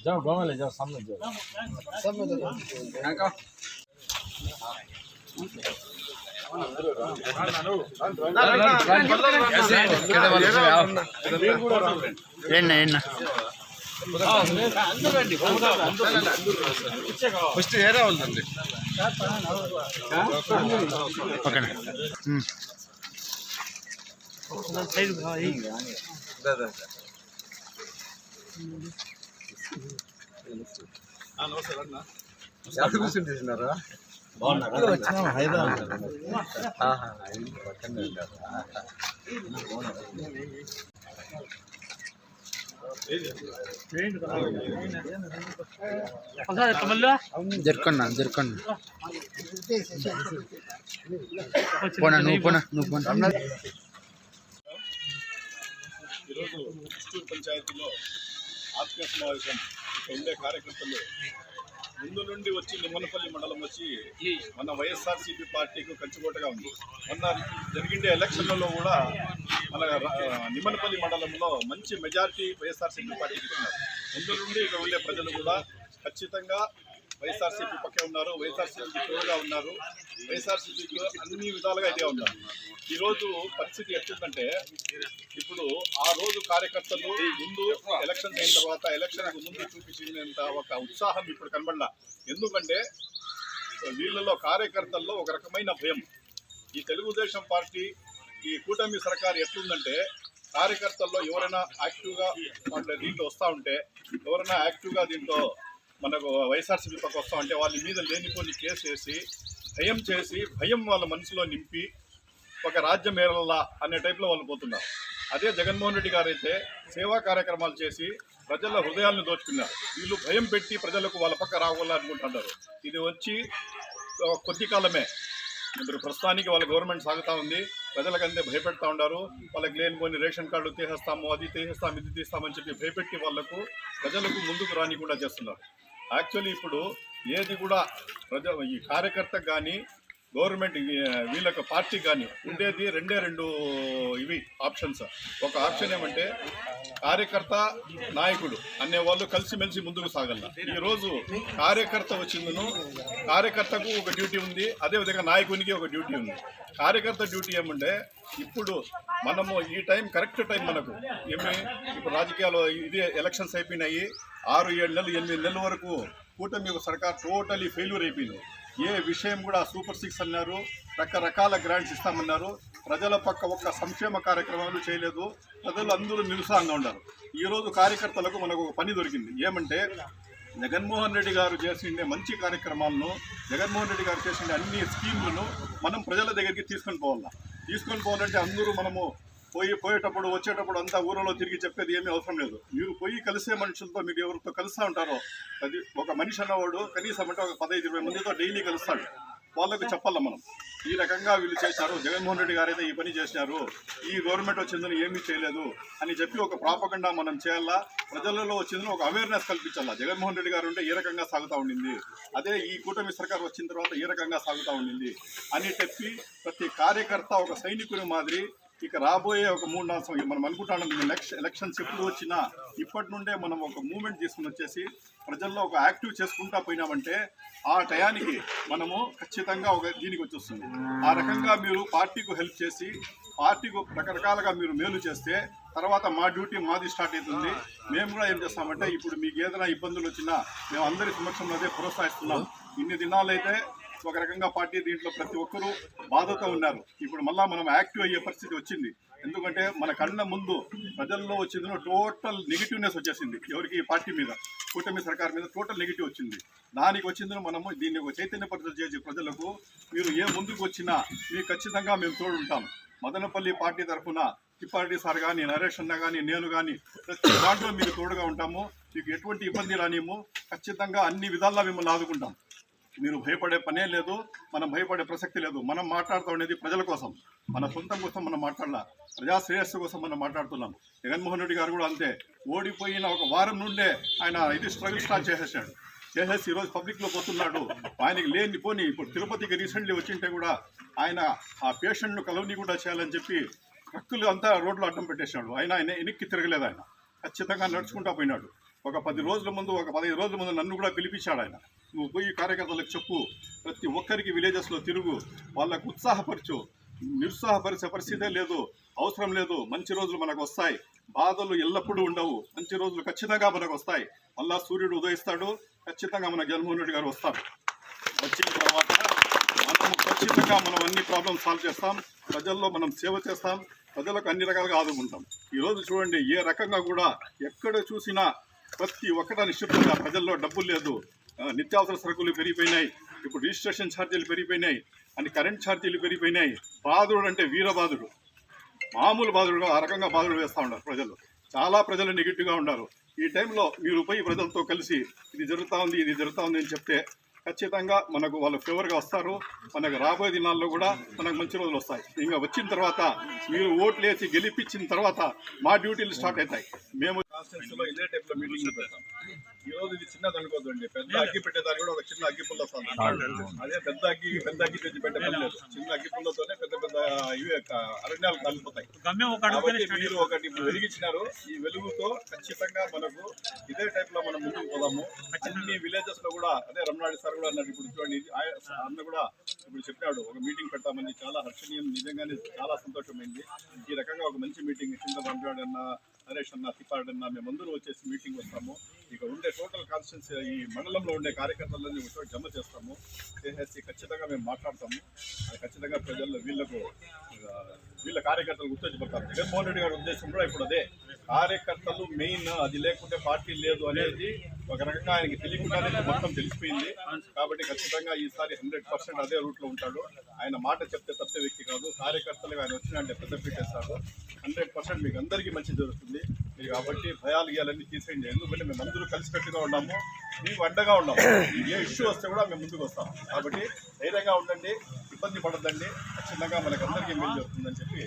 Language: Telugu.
जाओ गाँव ले जाओ सामने जाओ सब में जाओ ఫస్ట్ ఏరా ఉందండి ఓకేనా సైడ్ భాయ్ దాదా నమస్తే అన్న ఎక్కడ కూర్చుంటున్నారా బాగున్నారా వచ్చినా హైదరాబాద్ పక్కనే జరుకున్నా పోనా నువ్వు పోనా ఈరోజు చిత్తూరు పంచాయతీలో ఆత్మీయ సమావేశం ఉండే కార్యకర్తలు ముందు నుండి వచ్చి నిమ్మనపల్లి మండలం వచ్చి మన వైఎస్ఆర్సీపీ పార్టీకి కంచుకోటగా ఉంది. మొన్న జరిగిండే ఎలక్షన్లలో కూడా మన నిమ్మనపల్లి మండలంలో మంచి మెజారిటీ వైఎస్ఆర్సీపీ పార్టీకి ఇస్తున్నారు. ముందు నుండి ఇక్కడ ఉండే ప్రజలు కూడా ఖచ్చితంగా వైఎస్ఆర్సీపీ పక్కే ఉన్నారు, వైఎస్ఆర్సీపీ తోడుగా ఉన్నారు, వైఎస్ఆర్సీపీకి అన్ని విధాలుగా ఇదే ఉన్నారు. ఈరోజు పరిస్థితి ఎట్లుందంటే ఇప్పుడు ఆ రోజు కార్యకర్తలు ముందు ఎలక్షన్ అయిన తర్వాత ఎలక్షన్కు ముందు చూపించినంత ఒక ఉత్సాహం ఇప్పుడు కనబడలా. ఎందుకంటే వీళ్ళలో కార్యకర్తల్లో ఒక రకమైన భయం. ఈ తెలుగుదేశం పార్టీ ఈ కూటమి సర్కారు ఎట్లుందంటే కార్యకర్తల్లో ఎవరైనా యాక్టివ్గా వాళ్ళ దీంట్లో వస్తూ ఉంటే ఎవరైనా యాక్టివ్గా దీంట్లో మనకు వైఎస్ఆర్సీపీ పక్క వస్తూ ఉంటే వాళ్ళ మీద లేనిపోని కేసు వేసి భయం చేసి భయం వాళ్ళ మనసులో నింపి ఒక రాజ్యం ఏరల్లా అనే టైప్లో వాళ్ళు పోతున్నారు. అదే జగన్మోహన్ రెడ్డి గారు అయితే సేవా కార్యక్రమాలు చేసి ప్రజల హృదయాలను దోచుకున్నారు. వీళ్ళు భయం పెట్టి ప్రజలకు వాళ్ళ పక్క రావాలనుకుంటున్నారు. ఇది వచ్చి కొద్ది కాలమే. ఇప్పుడు ప్రస్తుతానికి వాళ్ళ గవర్నమెంట్ సాగుతూ ఉంది, ప్రజలకంతే భయపెడతా ఉన్నారు. వాళ్ళకి లేనిపోని రేషన్ కార్డు తీసేస్తాము, అది తీసేస్తాము, ఇది తీస్తామని చెప్పి భయపెట్టి వాళ్ళకు ప్రజలకు ముందుకు రానికుండా చేస్తున్నారు. యాక్చువల్లీ ఇప్పుడు ఏది కూడా ఈ కార్యకర్తకు కానీ గవర్నమెంట్ వీళ్ళకి పార్టీ కానీ ఉండేది రెండు ఇవి ఆప్షన్స్. ఒక ఆప్షన్ ఏమంటే కార్యకర్త నాయకుడు అనేవాళ్ళు కలిసిమెలిసి ముందుకు సాగల. ఈరోజు కార్యకర్త వచ్చిందను కార్యకర్తకు ఒక డ్యూటీ ఉంది, అదేవిధంగా నాయకునికి ఒక డ్యూటీ ఉంది. కార్యకర్త డ్యూటీ ఏమంటే ఇప్పుడు మనము ఈ టైం కరెక్ట్ టైం మనకు ఇప్పుడు రాజకీయాలు ఇది ఎలక్షన్స్ అయిపోయినాయి. 6-7 నెలలు 8 నెలల వరకు కూటమి సర్కార్ టోటలీ ఫెయిల్యూర్ అయిపోయింది. ఏ విషయం కూడా సూపర్ 6 అన్నారు, రకరకాల గ్రాంట్స్ ఇస్తామన్నారు, ప్రజల పక్క ఒక్క సంక్షేమ కార్యక్రమాలు చేయలేదు. ప్రజలు అందరూ నిరుత్సాహంగా ఉన్నారు. ఈరోజు కార్యకర్తలకు మనకు ఒక పని దొరికింది. ఏమంటే జగన్మోహన్ రెడ్డి గారు చేసిండే మంచి కార్యక్రమాలను, జగన్మోహన్ రెడ్డి గారు చేసిండే అన్ని స్కీములను మనం ప్రజల దగ్గరికి తీసుకొని పోవాలంటే అందరూ మనము పోయేటప్పుడు వచ్చేటప్పుడు అంతా ఊరిలో తిరిగి చెప్పేది ఏమీ అవసరం లేదు. మీరు పోయి కలిసే మనుషులతో మీరు ఎవరితో కలుస్తూ ఉంటారో అది ఒక మనిషి అన్నవాడు కనీసం అంటే ఒక 15-20 మందితో డైలీ కలుస్తాడు. వాళ్ళకు చెప్పాల మనం ఈ రకంగా వీళ్ళు చేశారు, జగన్మోహన్ రెడ్డి గారు అయితే ఈ పని చేసినారు, ఈ గవర్నమెంట్ వచ్చిందని ఏమీ చేయలేదు అని చెప్పి ఒక ప్రాపగండా మనం చేయాలా. ప్రజలలో వచ్చిందని ఒక అవేర్నెస్ కల్పించాలా. జగన్మోహన్ రెడ్డి గారు ఉంటే ఏ రకంగా సాగుతూ ఉండింది, అదే ఈ కూటమి సర్కార్ వచ్చిన తర్వాత ఏ రకంగా సాగుతూ ఉండింది అని చెప్పి ప్రతి కార్యకర్త ఒక సైనికుని మాదిరి ఇక రాబోయే ఒక 3-4 సంవత్సరం మనం అనుకుంటున్నాం. నెక్స్ట్ ఎలక్షన్స్ ఎప్పుడు వచ్చినా ఇప్పటి నుండే మనం ఒక మూమెంట్ తీసుకుని వచ్చేసి ప్రజల్లో ఒక యాక్టివ్ చేసుకుంటా పోయినామంటే ఆ టయానికి మనము ఖచ్చితంగా ఒక దీనికి వచ్చేస్తుంది. ఆ రకంగా మీరు పార్టీకు హెల్ప్ చేసి పార్టీకు రకరకాలుగా మీరు మేలు చేస్తే తర్వాత మా డ్యూటీ మాది స్టార్ట్ అవుతుంది. మేము కూడా ఏం చేస్తామంటే ఇప్పుడు మీకు ఏదైనా ఇబ్బందులు వచ్చినా మేము అందరి సమక్షంలో అదే ప్రోత్సహిస్తున్నాం. ఇన్ని దినాలైతే ఒక రకంగా పార్టీ దీంట్లో ప్రతి ఒక్కరూ బాధతో ఉన్నారు. ఇప్పుడు మళ్ళీ మనం యాక్టివ్ అయ్యే పరిస్థితి వచ్చింది. ఎందుకంటే మన కళ్ళ ముందు ప్రజల్లో వచ్చిందో టోటల్ నెగిటివ్నెస్ వచ్చేసింది. ఎవరికి ఈ పార్టీ మీద కూటమి సర్కార్ మీద టోటల్ నెగిటివ్ వచ్చింది. దానికి వచ్చిందో మనము దీన్ని ఒక చైతన్యపరిచయం చేసి ప్రజలకు మీరు ఏ ముందుకు వచ్చినా మీకు ఖచ్చితంగా మేము తోడుంటాం. మదనపల్లి పార్టీ తరఫున తిప్పారెడ్డి సార్ కానీ, నరేష్ అన్న కానీ, నేను కానీ ప్రతి దాంట్లో మీకు తోడుగా ఉంటాము. మీకు ఎటువంటి ఇబ్బంది రానిము, ఖచ్చితంగా అన్ని విధాలా మిమ్మల్ని ఆదుకుంటాం. మీరు భయపడే పనే లేదు, మనం భయపడే ప్రసక్తి లేదు. మనం మాట్లాడుతూ ఉండేది ప్రజల కోసం, మన సొంతం కోసం మనం మాట్లాడాల, ప్రజా శ్రేయస్సు కోసం మనం మాట్లాడుతున్నాం. జగన్మోహన్ రెడ్డి గారు కూడా అంతే. ఓడిపోయిన ఒక వారం నుండే ఆయన స్ట్రగుల్ స్టార్ట్ చేసేసి ఈరోజు పబ్లిక్లో పోతున్నాడు. ఆయనకి లేనిపోని ఇప్పుడు తిరుపతికి రీసెంట్లీ వచ్చింటే కూడా ఆయన ఆ పేషెంట్ను కలవని కూడా చేయాలని చెప్పి ట్రక్కులు అంతా రోడ్లో అడ్డం పెట్టేసినాడు. ఆయన వెనక్కి తిరగలేదు. ఆయన ఖచ్చితంగా నడుచుకుంటూ పోయినాడు. ఒక 10 రోజుల ముందు, ఒక 15 రోజుల ముందు నన్ను కూడా పిలిపించాడు ఆయన. నువ్వు పోయి కార్యకర్తలకు చెప్పు, ప్రతి ఒక్కరికి విలేజెస్లో తిరుగు, వాళ్ళకు ఉత్సాహపరచు, నిరుత్సాహపరిచే పరిస్థితే లేదు, అవసరం లేదు. మంచి రోజులు మనకు వస్తాయి, బాధలు ఎల్లప్పుడూ ఉండవు, మంచి రోజులు ఖచ్చితంగా మనకు వస్తాయి. మళ్ళా సూర్యుడు ఉదయిస్తాడు, ఖచ్చితంగా మన జగన్మోహన్ రెడ్డి గారు వస్తారు. వచ్చిన తర్వాత మనము ఖచ్చితంగా మనం అన్ని ప్రాబ్లమ్స్ సాల్వ్ చేస్తాం, ప్రజల్లో మనం సేవ చేస్తాం, ప్రజలకు అన్ని రకాలుగా ఆదుకుంటాం. ఈరోజు చూడండి, ఏ రకంగా కూడా ఎక్కడ చూసినా ప్రతి ఒక్కట నిశ్చితంగా ప్రజల్లో డబ్బులు లేదు, నిత్యావసర సరుకులు పెరిగిపోయినాయి, ఇప్పుడు రిజిస్ట్రేషన్ ఛార్జీలు పెరిగిపోయినాయి, అని కరెంట్ ఛార్జీలు పెరిగిపోయినాయి. బాధుడు అంటే వీరబాధుడు, మామూలు బాధుడుగా ఆ రకంగా బాధుడు వేస్తూ ఉన్నారు ప్రజలు. చాలా ప్రజలు నెగిటివ్గా ఉన్నారు. ఈ టైంలో మీరు పోయి ప్రజలతో కలిసి ఇది జరుగుతూ ఉంది, ఇది జరుగుతూ ఉంది అని చెప్తే ఖచ్చితంగా మనకు వాళ్ళు ఫేవర్గా వస్తారు. మనకు రాబోయే దినాల్లో కూడా మనకు మంచి రోజులు వస్తాయి. ఇంకా వచ్చిన తర్వాత మీరు ఓట్లు వేసి గెలిపించిన తర్వాత మా డ్యూటీలు స్టార్ట్ అవుతాయి. మేము కాన్స్టిట్యూన్సీలో ఇదే టైప్లో మీటింగ్లు పెడతాం. ఈరోజు ఇది చిన్నది అనుకోదండి, పెద్ద అగ్గి పెట్టేదాన్ని కూడా ఒక చిన్న అగ్గి పుల్ల వస్తుంది. అదే పెద్ద అగ్గి తెచ్చి పెట్టే పని లేదు. చిన్న అగ్గి పుల్లతోనే పెద్ద పెద్ద ఇవి అరణ్యాలు కాలిపోతాయి. కాబట్టి మీరు ఒకటి వెలిగించినారు. ఈ వెలుగుతో ఖచ్చితంగా మనకు ఇదే టైప్ లో మనం ముందుకు పోదాము. అన్ని విలేజెస్ లో కూడా అదే రమణాడి సార్ కూడా అన్నారు. ఇప్పుడు చూడండి, అన్న కూడా ఇప్పుడు చెప్పాడు, ఒక మీటింగ్ పెడతామని. చాలా హర్షణీయం, నిజంగానే చాలా సంతోషమైంది. ఈ రకంగా ఒక మంచి మీటింగ్ కింద రమణాడి అన్న, నరేష్ అన్న, తిప్పాడు అన్న, మేమందరూ వచ్చేసి మీటింగ్ వస్తాము. ఇక ఉండే టోటల్ కాన్స్టిట్యున్సీ ఈ మండలంలో ఉండే కార్యకర్తలన్నీ ఒకటి జమ చేస్తాము, చేసేసి ఖచ్చితంగా మేము మాట్లాడతాము. అది ఖచ్చితంగా ప్రజల్లో వీళ్ళ కార్యకర్తలు గుర్తించబడతారు. జగన్మోహన్ రెడ్డి గారి ఉద్దేశం కూడా ఇప్పుడు అదే, కార్యకర్తలు మెయిన్, అది లేకుంటే పార్టీ లేదు అనేది ఒక రకంగా ఆయనకి తెలియకుండానే మొత్తం తెలిసిపోయింది. కాబట్టి ఖచ్చితంగా ఈసారి 100% అదే రూట్లో ఉంటాడు. ఆయన మాట చెప్తే తప్పే వ్యక్తి కాదు. కార్యకర్తలు ఆయన వచ్చినంటే పెద్ద పెట్టేస్తారు. 100% మీకు అందరికీ మంచి జరుగుతుంది. మీరు కాబట్టి భయాలు ఇవ్వాలన్నీ తీసేయండి. ఎందుకంటే మేము అందరూ కలిసికట్టుగా ఉన్నాము, మీకు అండగా ఉన్నాము. ఏ ఇష్యూ వస్తే కూడా మేము ముందుకు వస్తాం. కాబట్టి ధైర్యంగా ఉండండి, ఇబ్బంది పడద్దండి. ఖచ్చితంగా మనకు అందరికీ మేలు జరుగుతుందని చెప్పి